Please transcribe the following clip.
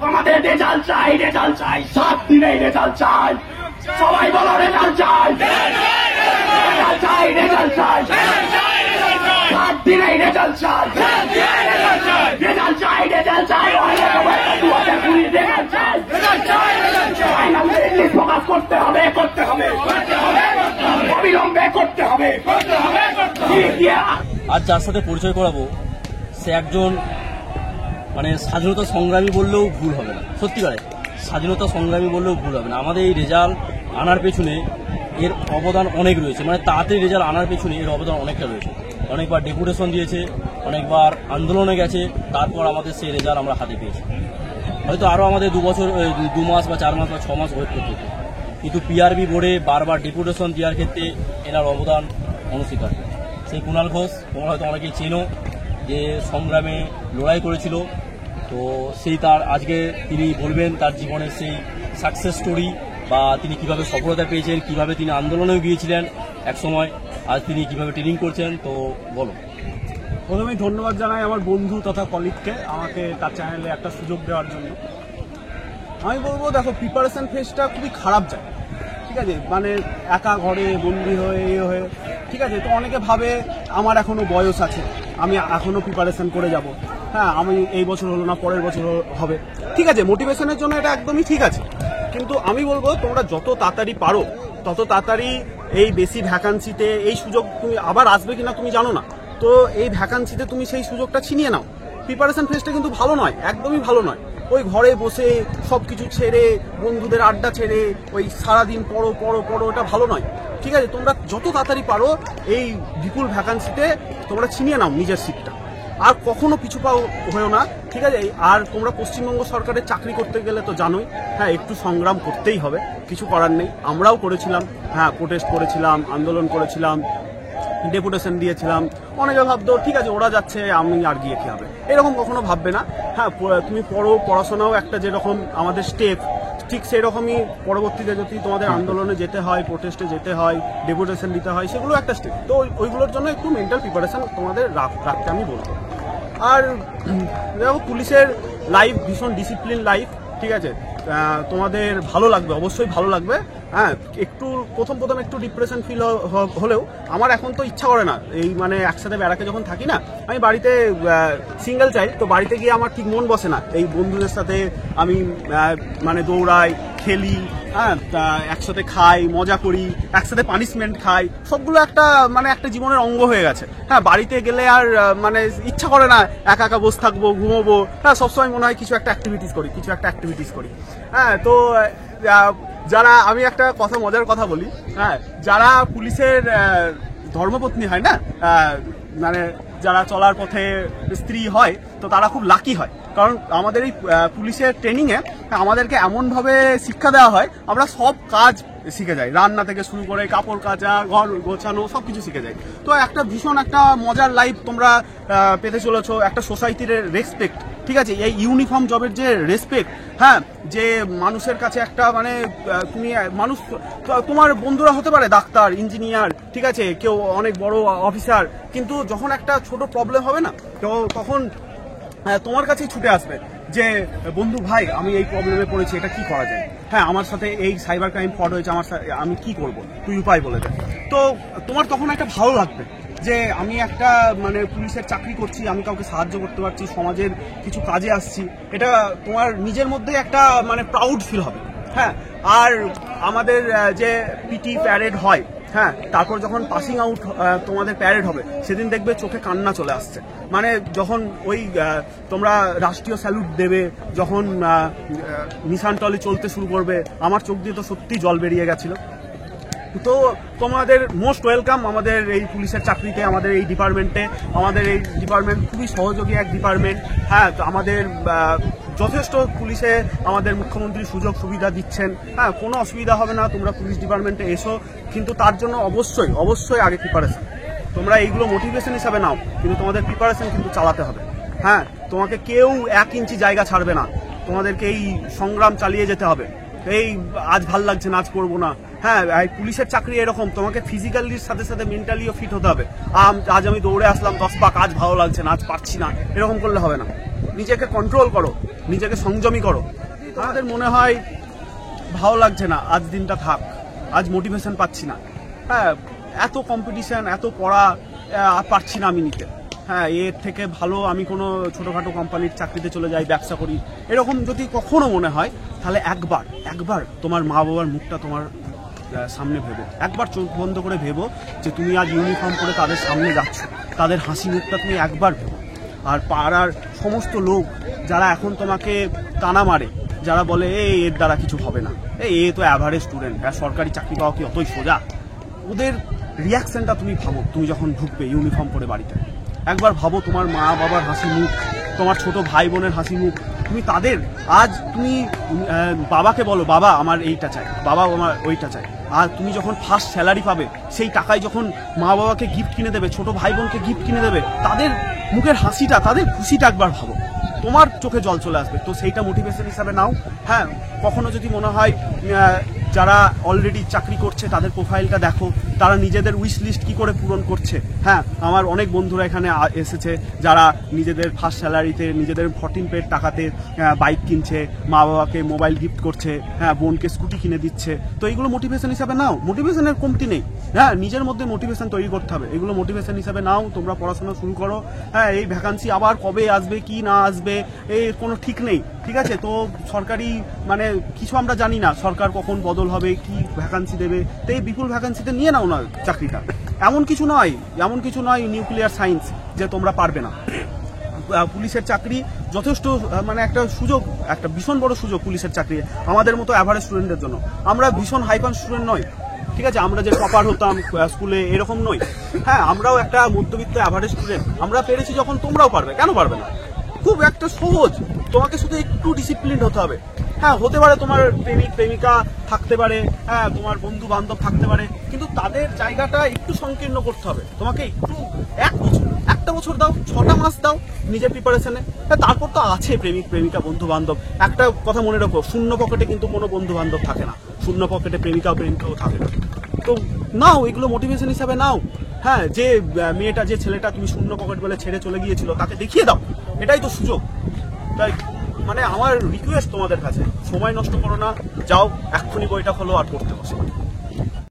আমাদের রেজাল্ট চাই, রেজাল্ট চাই, 7 দিনেই রেজাল্ট চাই, সবাই বলো রেজাল্ট চাই, রেজাল্ট চাই, রেজাল্ট চাই, 7 দিনেই রেজাল্ট চাই, রেজাল্ট চাই, রেজাল্ট চাই, 2020 রেজাল্ট চাই, ফাইনাল মেরিট প্রকাশ করতে হবে, করতে হবে, অবিলম্বে করতে হবে। আজ যার সাথে পরিচয় করাবো সে একজন মানে স্বাধীনতা সংগ্রামী বললেও ভুল হবে না, সত্যিকারে স্বাধীনতা সংগ্রামী বললেও ভুল হবে না। আমাদের এই রেজাল্ট আনার পেছনে এর অবদান অনেক রয়েছে, মানে তাড়াতাড়ি রেজাল্ট আনার পেছনে এর অবদান অনেকটা রয়েছে। অনেকবার ডেপুটেশন দিয়েছে, অনেকবার আন্দোলনে গেছে, তারপর আমাদের সেই রেজাল্ট আমরা হাতে পেয়েছি। হয়তো আরও আমাদের 2 মাস বা 4 মাস বা 6 মাস ওয়েট করতে হতো, কিন্তু পিআরবি বোর্ডে বারবার ডেপুটেশন দেওয়ার ক্ষেত্রে এনার অবদান অনস্বীকার্য। সেই কুণাল ঘোষ তোমরা হয়তো অনেকেই চেনো, যে সংগ্রামে লড়াই করেছিল, তো সেই তার আজকে তিনি বলবেন তার জীবনের সেই সাকসেস স্টোরি, বা তিনি কিভাবে সফলতা পেয়েছেন, কিভাবে তিনি আন্দোলনেও গিয়েছিলেন এক সময়, আজ তিনি কিভাবে ট্রেনিং করছেন। তো বলো। প্রথমেই ধন্যবাদ জানাই আমার বন্ধু তথা কলিগকে আমাকে তার চ্যানেলে একটা সুযোগ দেওয়ার জন্য। আমি বলবো, দেখো, প্রিপারেশন ফেজটা খুবই খারাপ যায়, ঠিক আছে, মানে একা ঘরে বন্দি হয়ে ঠিক আছে। তো অনেকে ভাবে আমার এখনো বয়স আছে, আমি এখনো প্রিপারেশন করে যাব, হ্যাঁ আমি এই বছর হলো না পরের বছর হবে, ঠিক আছে, মোটিভেশনের জন্য এটা একদমই ঠিক আছে। কিন্তু আমি বলবো তোমরা যত তাড়াতাড়ি পারো তত তাড়াতাড়ি এই বেশি ভ্যাকান্সিতে এই সুযোগ তুমি আবার আসবে কিনা তুমি জানো না, তো এই ভ্যাকান্সিতে তুমি সেই সুযোগটা ছিনিয়ে নাও। প্রিপারেশন ফেজটা কিন্তু ভালো নয়, একদমই ভালো নয়। ওই ঘরে বসে সব কিছু ছেড়ে, বন্ধুদের আড্ডা ছেড়ে ওই সারাদিন পড়ো পড়ো পড়ো, ওটা ভালো নয়, ঠিক আছে। তোমরা যত তাড়াতাড়ি পারো এই বিপুল ভ্যাকান্সিতে তোমরা ছিনিয়ে নাও নিজের সিটটা, আর কখনো পিছু পাও হয়েও না, ঠিক আছে। আর তোমরা পশ্চিমবঙ্গ সরকারের চাকরি করতে গেলে তো জানোই, হ্যাঁ একটু সংগ্রাম করতেই হবে, কিছু করার নেই। আমরাও করেছিলাম, হ্যাঁ প্রোটেস্ট করেছিলাম, আন্দোলন করেছিলাম, ডেপুটেশন দিয়েছিলাম। অনেকে ভাবতো ঠিক আছে ওরা যাচ্ছে আমি আর গিয়ে কি হবে, এরকম কখনো ভাববে না। হ্যাঁ তুমি পড়াশোনাও একটা যেরকম আমাদের স্টেপ, ঠিক সেরকমই পরবর্তীতে যদি তোমাদের আন্দোলনে যেতে হয়, প্রোটেস্টে যেতে হয়, ডেপুটেশন দিতে হয়, সেগুলো একটা স্টেপ। তো ওইগুলোর জন্য একটু মেন্টাল প্রিপারেশন তোমাদের রাখতে আমি বলবো। আর দেখো, পুলিশের লাইফ ভীষণ ডিসিপ্লিন লাইফ, ঠিক আছে। তোমাদের ভালো লাগবে, অবশ্যই ভালো লাগবে। হ্যাঁ একটু প্রথম একটু ডিপ্রেশন ফিল হলেও আমার এখন তো ইচ্ছা করে না, এই মানে একসাথে ব্যারাকে যখন থাকি না, আমি বাড়িতে সিঙ্গেল চাই, তো বাড়িতে গিয়ে আমার ঠিক মন বসে না। এই বন্ধুদের সাথে আমি মানে দৌড়াই, খেলি, হ্যাঁ একসাথে খাই, মজা করি, একসাথে পানিশমেন্ট খাই, সবগুলো একটা মানে একটা জীবনের অঙ্গ হয়ে গেছে। হ্যাঁ বাড়িতে গেলে আর মানে ইচ্ছা করে না, একা একা বসে থাকবো, ঘুমোবো। হ্যাঁ সবসময় মনে হয় কিছু একটা অ্যাক্টিভিটিস করি। হ্যাঁ তো যারা, আমি একটা মজার কথা বলি, হ্যাঁ যারা পুলিশের ধর্মপত্নী হয় না, মানে যারা চলার পথে স্ত্রী হয়, তো তারা খুব লাকি হয়। কারণ আমাদের এই পুলিশের ট্রেনিংয়ে আমাদেরকে এমনভাবে শিক্ষা দেওয়া হয়, আমরা সব কাজ শিখে যাই, রান্না থেকে শুরু করে কাপড় কাচা, ঘর গোছানো, সব কিছু শিখে যাই। তো একটা ভীষণ একটা মজার লাইফ তোমরা পেতে চলেছো, একটা সোসাইটির রেসপেক্ট, ঠিক আছে, এই ইউনিফর্ম জবের যে রেসপেক্ট, হ্যাঁ যে মানুষের কাছে একটা মানে তুমি মানুষ, তোমার বন্ধুরা হতে পারে ডাক্তার, ইঞ্জিনিয়ার, ঠিক আছে, কেউ অনেক বড় অফিসার, কিন্তু যখন একটা ছোট প্রবলেম হবে না, তো তখন তোমার কাছেই ছুটে আসবে যে বন্ধু ভাই আমি এই প্রবলেমে পড়েছি, এটা কি করা যায়, হ্যাঁ আমার সাথে এই সাইবার ক্রাইম ফ্রড হয়েছে, আমি কি করব, তুই উপায় বলে দে। তো তোমার তখন একটা ভালো লাগবে যে আমি একটা মানে পুলিশের চাকরি করছি, আমি কাউকে সাহায্য করতে পারছি, সমাজের কিছু কাজে আসছি, এটা তোমার নিজের মধ্যে একটা মানে প্রাউড ফিল হবে। হ্যাঁ আর আমাদের যে পিটি প্যারেড হয়, হ্যাঁ তারপর যখন পাসিং আউট তোমাদের প্যারেড হবে, সেদিন দেখবে চোখে কান্না চলে আসছে। মানে যখন ওই তোমরা রাষ্ট্রীয় স্যালুট দেবে, যখন নিশান টলি চলতে শুরু করবে, আমার চোখ দিয়ে তো সত্যি জল বেরিয়ে গেছিল। তো তোমাদের মোস্ট ওয়েলকাম আমাদের এই পুলিশের চাকরিতে, আমাদের এই ডিপার্টমেন্টে। আমাদের এই ডিপার্টমেন্ট খুবই সহযোগী এক ডিপার্টমেন্ট। হ্যাঁ তো আমাদের যথেষ্ট পুলিশে আমাদের মুখ্যমন্ত্রী সুযোগ সুবিধা দিচ্ছেন, হ্যাঁ কোনো অসুবিধা হবে না, তোমরা পুলিশ ডিপার্টমেন্টে এসো। কিন্তু তার জন্য অবশ্যই আগে প্রিপারেশন, তোমরা এইগুলো মোটিভেশন হিসাবে নাও, কিন্তু তোমাদের প্রিপারেশন কিন্তু চালাতে হবে। হ্যাঁ তোমাকে কেউ 1 ইঞ্চি জায়গা ছাড়বে না, তোমাদেরকে এই সংগ্রাম চালিয়ে যেতে হবে। এই আজ ভাল লাগছে না, আজ করবো না। হ্যাঁ পুলিশের চাকরি এরকম, তোমাকে ফিজিক্যালির সাথে সাথে মেন্টালিও ফিট হতে হবে। আজ আমি দৌড়ে আসলাম 10 পাক, আজ ভালো লাগছে না, আজ পারছি না, এরকম করলে হবে না। নিজেকে কন্ট্রোল করো, নিজেকে সংযমী করো। আমাদের মনে হয় ভালো লাগছে না, আজ দিনটা থাক, আজ মোটিভেশন পাচ্ছি না, হ্যাঁ এত কম্পিটিশন, এত পড়া পারছি না আমি নিতে, হ্যাঁ এর থেকে ভালো আমি কোনো ছোটোখাটো কোম্পানির চাকরিতে চলে যাই, ব্যবসা করি, এরকম যদি কখনো মনে হয় তাহলে একবার তোমার মা বাবার মুখটা তোমার সামনে ভেবো, একবার চোখ বন্ধ করে ভেবো যে তুমি আজ ইউনিফর্ম পরে তাদের সামনে যাচ্ছ, তাদের হাসি মুখটা তুমি একবার ভেবো। আর পাড়ার সমস্ত লোক যারা এখন তোমাকে টানা মারে, যারা বলে এর দ্বারা কিছু হবে না, এ তো অ্যাভারেজ স্টুডেন্ট, সরকারি চাকরি পাওয়া কি অতই সোজা, ওদের রিয়াকশনটা তুমি ভাবো। তুমি যখন ঢুকবে ইউনিফর্ম পরে বাড়িতে, একবার ভাবো তোমার মা বাবার হাসি মুখ, তোমার ছোট ভাই বোনের হাসি মুখ, তুমি তাদের আজ তুমি বাবাকে বলো বাবা আমার এইটা চাই, বাবা আমার ওইটা চাই, আর তুমি যখন ফার্স্ট স্যালারি পাবে সেই টাকায় যখন মা বাবাকে গিফট কিনে দেবে, ছোট ভাই বোনকে গিফট কিনে দেবে, তাদের মুখের হাসিটা, তাদের খুশিটা একবার ভাবো, তোমার চোখে জল চলে আসবে। তো সেইটা মোটিভেশন হিসাবে নাও। হ্যাঁ কখনো যদি মনে হয় যারা অলরেডি চাকরি করছে তাদের প্রোফাইলটা দেখো, তারা নিজেদের উইশ লিস্ট কি করে পূরণ করছে। হ্যাঁ আমার অনেক বন্ধুরা এখানে এসেছে যারা নিজেদের ফার্স্ট স্যালারিতে নিজেদের 14 পেড টাকাতে বাইক কিনছে, মা বাবাকে মোবাইল গিফট করছে, হ্যাঁ বোনকে স্কুটি কিনে দিচ্ছে। তো এইগুলো মোটিভেশন হিসাবে নাও, মোটিভেশনের কমতি নেই, হ্যাঁ নিজের মধ্যে মোটিভেশন তৈরি করতে হবে, এগুলো মোটিভেশন হিসাবে নাও। তোমরা পড়াশোনা শুরু করো, হ্যাঁ এই ভ্যাকান্সি আবার কবে আসবে কি না আসবে এই কোনো ঠিক নেই, ঠিক আছে। তো সরকারি মানে কিছু আমরা জানি না সরকার কখন বদল হবে, কি ভ্যাকান্সি দেবে, তো এই বিপুল ভ্যাকান্সিতে নিয়ে নাও না চাকরিটা। এমন কিছু নয় নিউক্লিয়ার সায়েন্স যে তোমরা পারবে না। পুলিশের চাকরি যথেষ্ট মানে একটা সুযোগ, একটা ভীষণ বড় সুযোগ পুলিশের চাকরি আমাদের মতো অ্যাভারেজ স্টুডেন্টের জন্য। আমরা ভীষণ হাইপার স্টুডেন্ট নই, ঠিক আছে, আমরা যে টপার হতাম স্কুলে এরকম নই, হ্যাঁ আমরাও একটা মধ্যবিত্ত অ্যাভারেজ স্টুডেন্ট। আমরা পেরেছি যখন তোমরাও পারবে, কেন পারবে না? খুব একটা সহজ, তোমাকে শুধু একটু ডিসিপ্লিন হতে হবে। হ্যাঁ হতে পারে তোমার প্রেমিক প্রেমিকা থাকতে পারে, হ্যাঁ তোমার বন্ধু বান্ধব থাকতে পারে, কিন্তু তাদের জায়গাটা একটু সংকীর্ণ করতে হবে তোমাকে। একটু একটা বছর দাও, 6টা মাস দাও নিজের প্রিপারেশনে, হ্যাঁ তারপর তো আছে প্রেমিক প্রেমিকা বন্ধু বান্ধব। একটা কথা মনে রাখো, শূন্য পকেটে কিন্তু কোনো বন্ধু বান্ধব থাকে না, শূন্য পকেটে প্রেমিকাও থাকে না। তো নাও এগুলো মোটিভেশন হিসাবে নাও। হ্যাঁ যে মেয়েটা যে ছেলেটা তুমি শূন্য পকেট বলে ছেড়ে চলে গিয়েছিল তাকে দেখিয়ে দাও, এটাই তো সুযোগ। তাই মানে আমার রিকোয়েস্ট তোমাদের কাছে, সময় নষ্ট করো না, যাও এক্ষুনি বইটা খোলো আর পড়তে বসো।